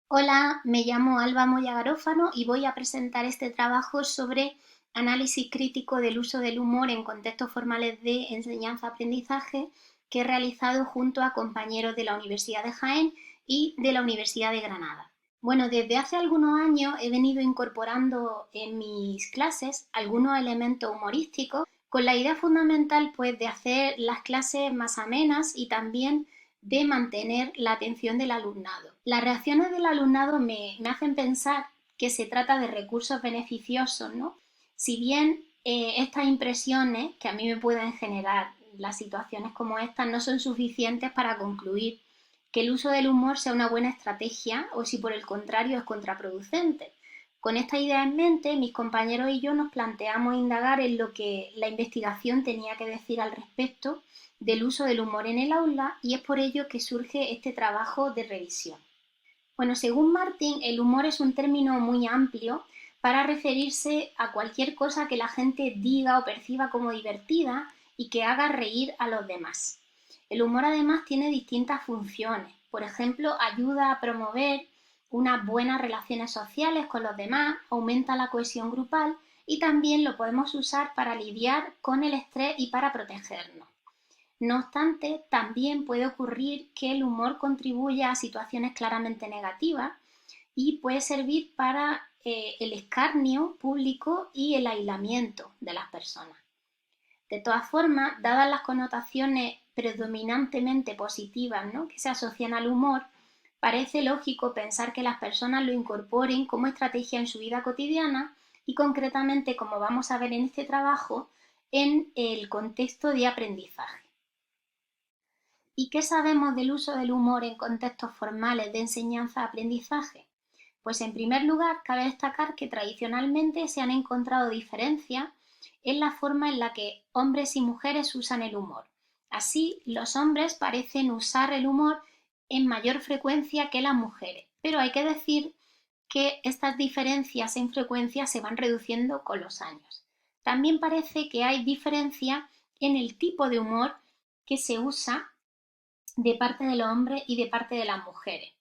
Hola, me llamo Alba Moya Garófano y voy a presentar este trabajo sobre análisis crítico del uso del humor en contextos formales de enseñanza-aprendizaje que he realizado junto a compañeros de la Universidad de Jaén y de la Universidad de Granada. Bueno, desde hace algunos años he venido incorporando en mis clases algunos elementos humorísticos con la idea fundamental pues de hacer las clases más amenas y también de mantener la atención del alumnado. Las reacciones del alumnado me hacen pensar que se trata de recursos beneficiosos, ¿no? Si bien estas impresiones que a mí me pueden generar las situaciones como estas no son suficientes para concluir que el uso del humor sea una buena estrategia o si por el contrario es contraproducente. Con esta idea en mente, mis compañeros y yo nos planteamos indagar en lo que la investigación tenía que decir al respecto del uso del humor en el aula y es por ello que surge este trabajo de revisión. Bueno, según Martin, el humor es un término muy amplio para referirse a cualquier cosa que la gente diga o perciba como divertida y que haga reír a los demás. El humor además tiene distintas funciones. Por ejemplo, ayuda a promover unas buenas relaciones sociales con los demás, aumenta la cohesión grupal y también lo podemos usar para lidiar con el estrés y para protegernos. No obstante, también puede ocurrir que el humor contribuya a situaciones claramente negativas y puede servir para el escarnio público y el aislamiento de las personas. De todas formas, dadas las connotaciones predominantemente positivas, ¿no?, que se asocian al humor, parece lógico pensar que las personas lo incorporen como estrategia en su vida cotidiana y concretamente, como vamos a ver en este trabajo, en el contexto de aprendizaje. ¿Y qué sabemos del uso del humor en contextos formales de enseñanza-aprendizaje? Pues en primer lugar, cabe destacar que tradicionalmente se han encontrado diferencias en la forma en la que hombres y mujeres usan el humor. Así, los hombres parecen usar el humor en mayor frecuencia que las mujeres, pero hay que decir que estas diferencias en frecuencia se van reduciendo con los años. También parece que hay diferencia en el tipo de humor que se usa de parte de los hombres y de parte de las mujeres.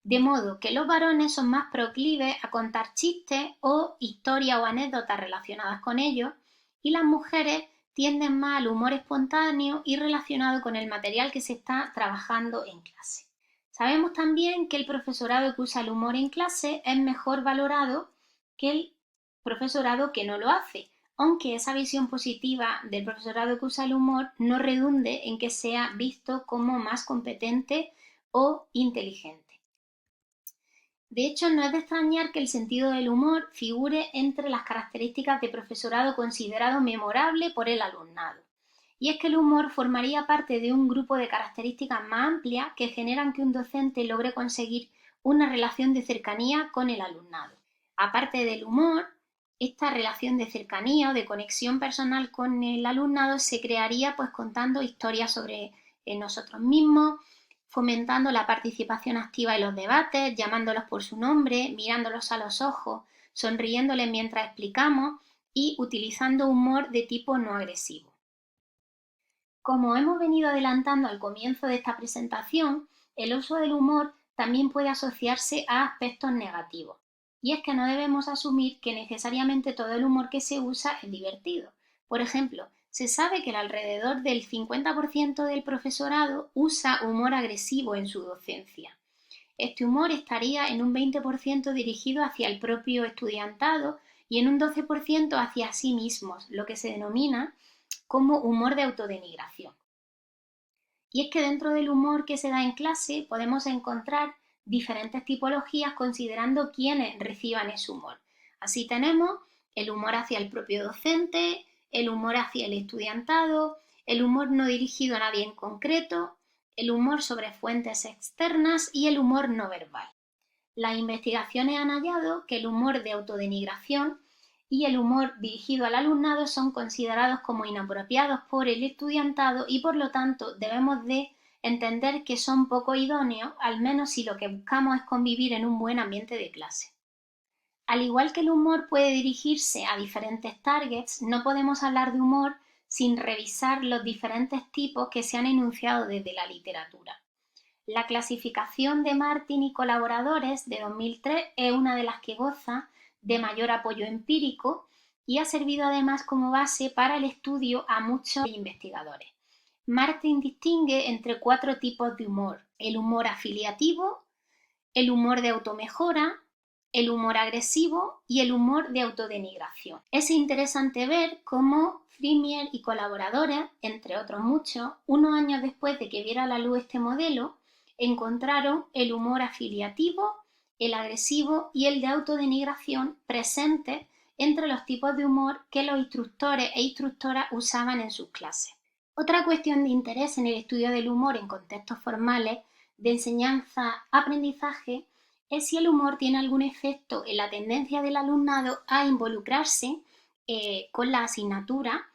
De modo que los varones son más proclives a contar chistes o historias o anécdotas relacionadas con ellos y las mujeres tienden más al humor espontáneo y relacionado con el material que se está trabajando en clase. Sabemos también que el profesorado que usa el humor en clase es mejor valorado que el profesorado que no lo hace, aunque esa visión positiva del profesorado que usa el humor no redunde en que sea visto como más competente o inteligente. De hecho, no es de extrañar que el sentido del humor figure entre las características de profesorado considerado memorable por el alumnado. Y es que el humor formaría parte de un grupo de características más amplias que generan que un docente logre conseguir una relación de cercanía con el alumnado. Aparte del humor, esta relación de cercanía o de conexión personal con el alumnado se crearía pues contando historias sobre nosotros mismos, fomentando la participación activa en los debates, llamándolos por su nombre, mirándolos a los ojos, sonriéndoles mientras explicamos y utilizando humor de tipo no agresivo. Como hemos venido adelantando al comienzo de esta presentación, el uso del humor también puede asociarse a aspectos negativos. Y es que no debemos asumir que necesariamente todo el humor que se usa es divertido. Por ejemplo, se sabe que el alrededor del 50% del profesorado usa humor agresivo en su docencia. Este humor estaría en un 20% dirigido hacia el propio estudiantado y en un 12% hacia sí mismos, lo que se denomina como humor de autodenigración. Y es que dentro del humor que se da en clase podemos encontrar diferentes tipologías considerando quiénes reciban ese humor. Así tenemos el humor hacia el propio docente, el humor hacia el estudiantado, el humor no dirigido a nadie en concreto, el humor sobre fuentes externas y el humor no verbal. Las investigaciones han hallado que el humor de autodenigración y el humor dirigido al alumnado son considerados como inapropiados por el estudiantado y por lo tanto debemos de entender que son poco idóneos, al menos si lo que buscamos es convivir en un buen ambiente de clase. Al igual que el humor puede dirigirse a diferentes targets, no podemos hablar de humor sin revisar los diferentes tipos que se han enunciado desde la literatura. La clasificación de Martin y colaboradores de 2003 es una de las que goza de mayor apoyo empírico y ha servido además como base para el estudio a muchos investigadores. Martin distingue entre 4 tipos de humor: el humor afiliativo, el humor de automejora, el humor agresivo y el humor de autodenigración. Es interesante ver cómo Frimier y colaboradores, entre otros muchos, unos años después de que viera a la luz este modelo, encontraron el humor afiliativo, el agresivo y el de autodenigración presentes entre los tipos de humor que los instructores e instructoras usaban en sus clases. Otra cuestión de interés en el estudio del humor en contextos formales de enseñanza-aprendizaje es si el humor tiene algún efecto en la tendencia del alumnado a involucrarse con la asignatura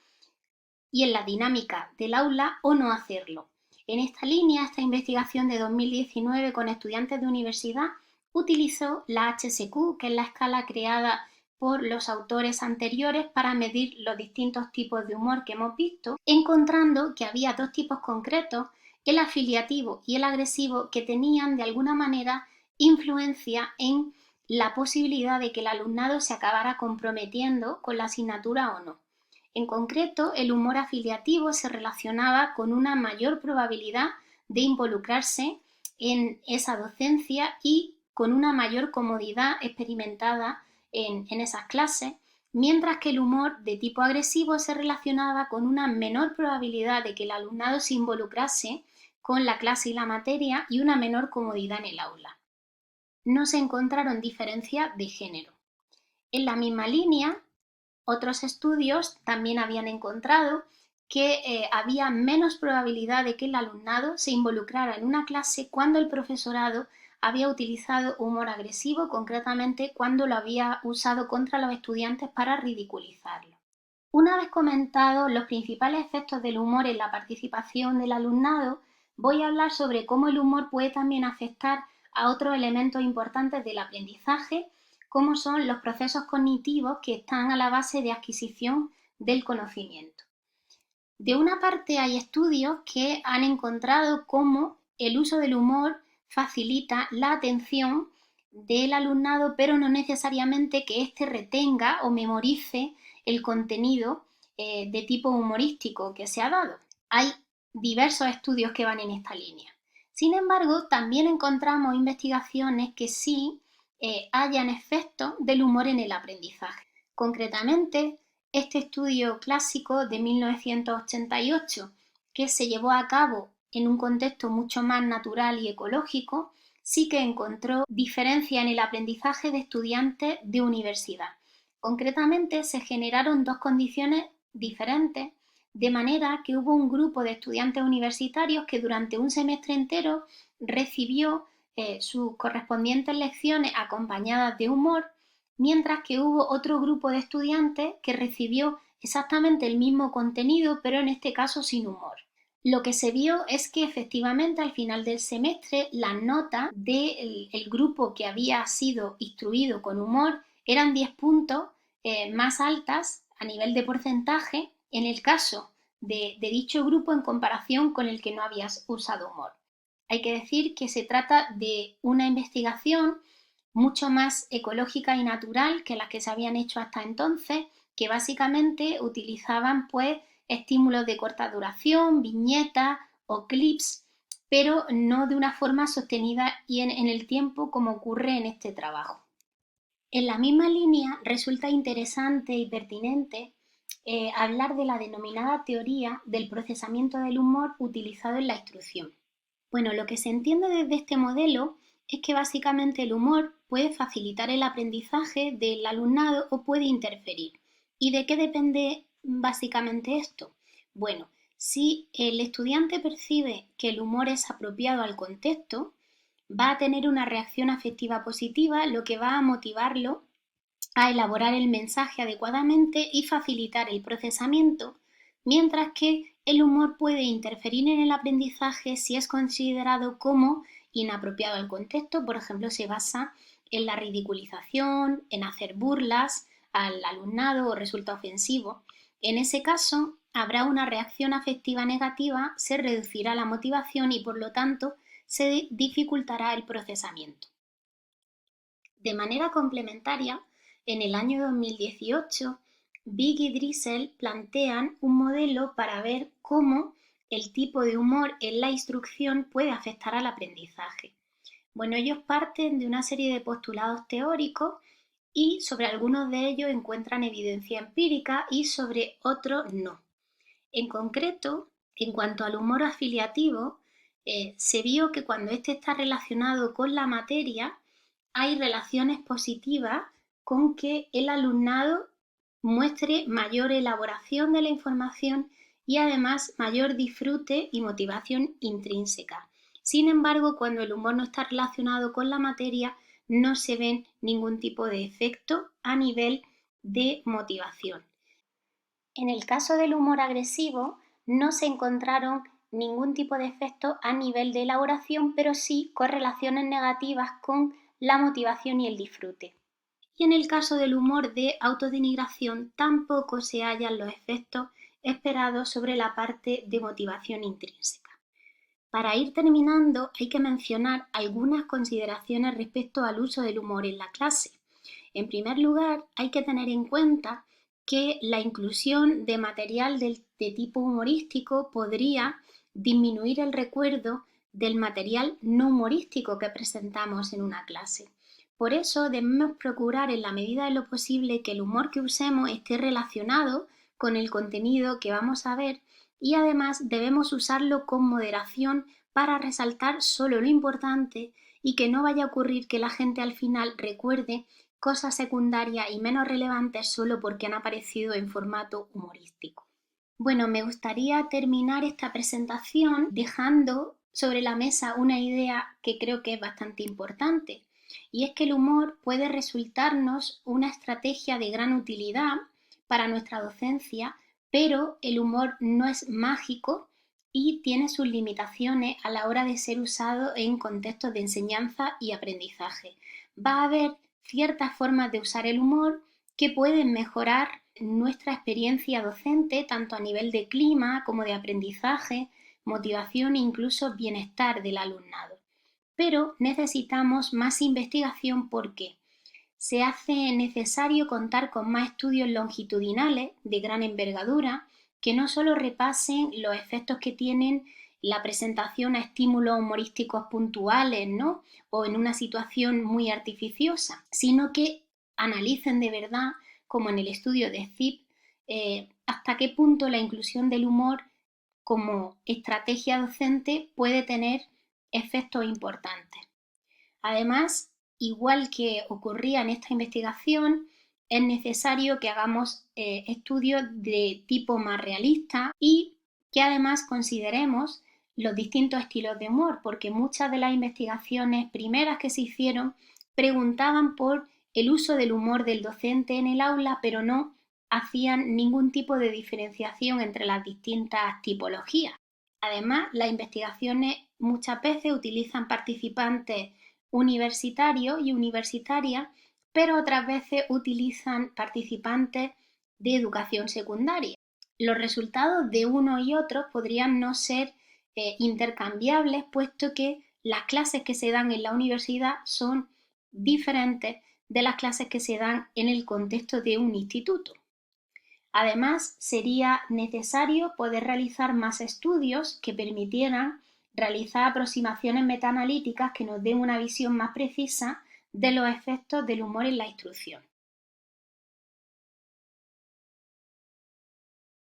y en la dinámica del aula o no hacerlo. En esta línea, esta investigación de 2019 con estudiantes de universidad utilizó la HSQ, que es la escala creada por los autores anteriores para medir los distintos tipos de humor que hemos visto, encontrando que había 2 tipos concretos, el afiliativo y el agresivo, que tenían de alguna manera influencia en la posibilidad de que el alumnado se acabara comprometiendo con la asignatura o no. En concreto, el humor afiliativo se relacionaba con una mayor probabilidad de involucrarse en esa docencia y con una mayor comodidad experimentada en esas clases, mientras que el humor de tipo agresivo se relacionaba con una menor probabilidad de que el alumnado se involucrase con la clase y la materia y una menor comodidad en el aula. No se encontraron diferencias de género. En la misma línea, otros estudios también habían encontrado que había menos probabilidad de que el alumnado se involucrara en una clase cuando el profesorado había utilizado humor agresivo, concretamente cuando lo había usado contra los estudiantes para ridiculizarlo. Una vez comentados los principales efectos del humor en la participación del alumnado, voy a hablar sobre cómo el humor puede también afectar a otros elementos importantes del aprendizaje, como son los procesos cognitivos que están a la base de adquisición del conocimiento. De una parte, hay estudios que han encontrado cómo el uso del humor facilita la atención del alumnado, pero no necesariamente que éste retenga o memorice el contenido de tipo humorístico que se ha dado. Hay diversos estudios que van en esta línea. Sin embargo, también encontramos investigaciones que sí hayan efectos del humor en el aprendizaje. Concretamente, este estudio clásico de 1988, que se llevó a cabo en un contexto mucho más natural y ecológico, sí que encontró diferencia en el aprendizaje de estudiantes de universidad. Concretamente, se generaron 2 condiciones diferentes, de manera que hubo un grupo de estudiantes universitarios que durante un semestre entero recibió sus correspondientes lecciones acompañadas de humor, mientras que hubo otro grupo de estudiantes que recibió exactamente el mismo contenido, pero en este caso sin humor. Lo que se vio es que efectivamente al final del semestre las notas del grupo que había sido instruido con humor eran 10 puntos más altas a nivel de porcentaje en el caso de dicho grupo en comparación con el que no había usado humor. Hay que decir que se trata de una investigación mucho más ecológica y natural que las que se habían hecho hasta entonces, que básicamente utilizaban pues estímulos de corta duración, viñetas o clips, pero no de una forma sostenida y en el tiempo como ocurre en este trabajo. En la misma línea resulta interesante y pertinente hablar de la denominada teoría del procesamiento del humor utilizado en la instrucción. Bueno, lo que se entiende desde este modelo es que básicamente el humor puede facilitar el aprendizaje del alumnado o puede interferir. ¿Y de qué depende básicamente esto? Bueno, si el estudiante percibe que el humor es apropiado al contexto, va a tener una reacción afectiva positiva, lo que va a motivarlo a elaborar el mensaje adecuadamente y facilitar el procesamiento, mientras que el humor puede interferir en el aprendizaje si es considerado como inapropiado al contexto. Por ejemplo, se basa en la ridiculización, en hacer burlas al alumnado o resulta ofensivo. En ese caso, habrá una reacción afectiva negativa, se reducirá la motivación y por lo tanto se dificultará el procesamiento. De manera complementaria, en el año 2018, Big y Drissel plantean un modelo para ver cómo el tipo de humor en la instrucción puede afectar al aprendizaje. Bueno, ellos parten de una serie de postulados teóricos y sobre algunos de ellos encuentran evidencia empírica y sobre otros no. En concreto, en cuanto al humor afiliativo, se vio que cuando éste está relacionado con la materia, hay relaciones positivas con que el alumnado muestre mayor elaboración de la información y además mayor disfrute y motivación intrínseca. Sin embargo, cuando el humor no está relacionado con la materia, no se ven ningún tipo de efecto a nivel de motivación. En el caso del humor agresivo, no se encontraron ningún tipo de efecto a nivel de elaboración, pero sí correlaciones negativas con la motivación y el disfrute. Y en el caso del humor de autodenigración, tampoco se hallan los efectos esperados sobre la parte de motivación intrínseca. Para ir terminando, hay que mencionar algunas consideraciones respecto al uso del humor en la clase. En primer lugar, hay que tener en cuenta que la inclusión de material de tipo humorístico podría disminuir el recuerdo del material no humorístico que presentamos en una clase. Por eso debemos procurar en la medida de lo posible que el humor que usemos esté relacionado con el contenido que vamos a ver y además debemos usarlo con moderación para resaltar solo lo importante y que no vaya a ocurrir que la gente al final recuerde cosas secundarias y menos relevantes solo porque han aparecido en formato humorístico. Bueno, me gustaría terminar esta presentación dejando sobre la mesa una idea que creo que es bastante importante, y es que el humor puede resultarnos una estrategia de gran utilidad para nuestra docencia, pero el humor no es mágico y tiene sus limitaciones a la hora de ser usado en contextos de enseñanza y aprendizaje. Va a haber ciertas formas de usar el humor que pueden mejorar nuestra experiencia docente, tanto a nivel de clima como de aprendizaje, motivación e incluso bienestar del alumnado. Pero necesitamos más investigación porque se hace necesario contar con más estudios longitudinales de gran envergadura que no solo repasen los efectos que tienen la presentación a estímulos humorísticos puntuales, ¿no? O en una situación muy artificiosa, sino que analicen de verdad, como en el estudio de Zip, hasta qué punto la inclusión del humor como estrategia docente puede tener efectos importantes. Además, igual que ocurría en esta investigación, es necesario que hagamos estudios de tipo más realista y que además consideremos los distintos estilos de humor, porque muchas de las investigaciones primeras que se hicieron preguntaban por el uso del humor del docente en el aula, pero no hacían ningún tipo de diferenciación entre las distintas tipologías. Además, las investigaciones muchas veces utilizan participantes universitarios y universitarias, pero otras veces utilizan participantes de educación secundaria. Los resultados de uno y otro podrían no ser intercambiables, puesto que las clases que se dan en la universidad son diferentes de las clases que se dan en el contexto de un instituto. Además, sería necesario poder realizar más estudios que permitieran realizar aproximaciones metaanalíticas que nos den una visión más precisa de los efectos del humor en la instrucción.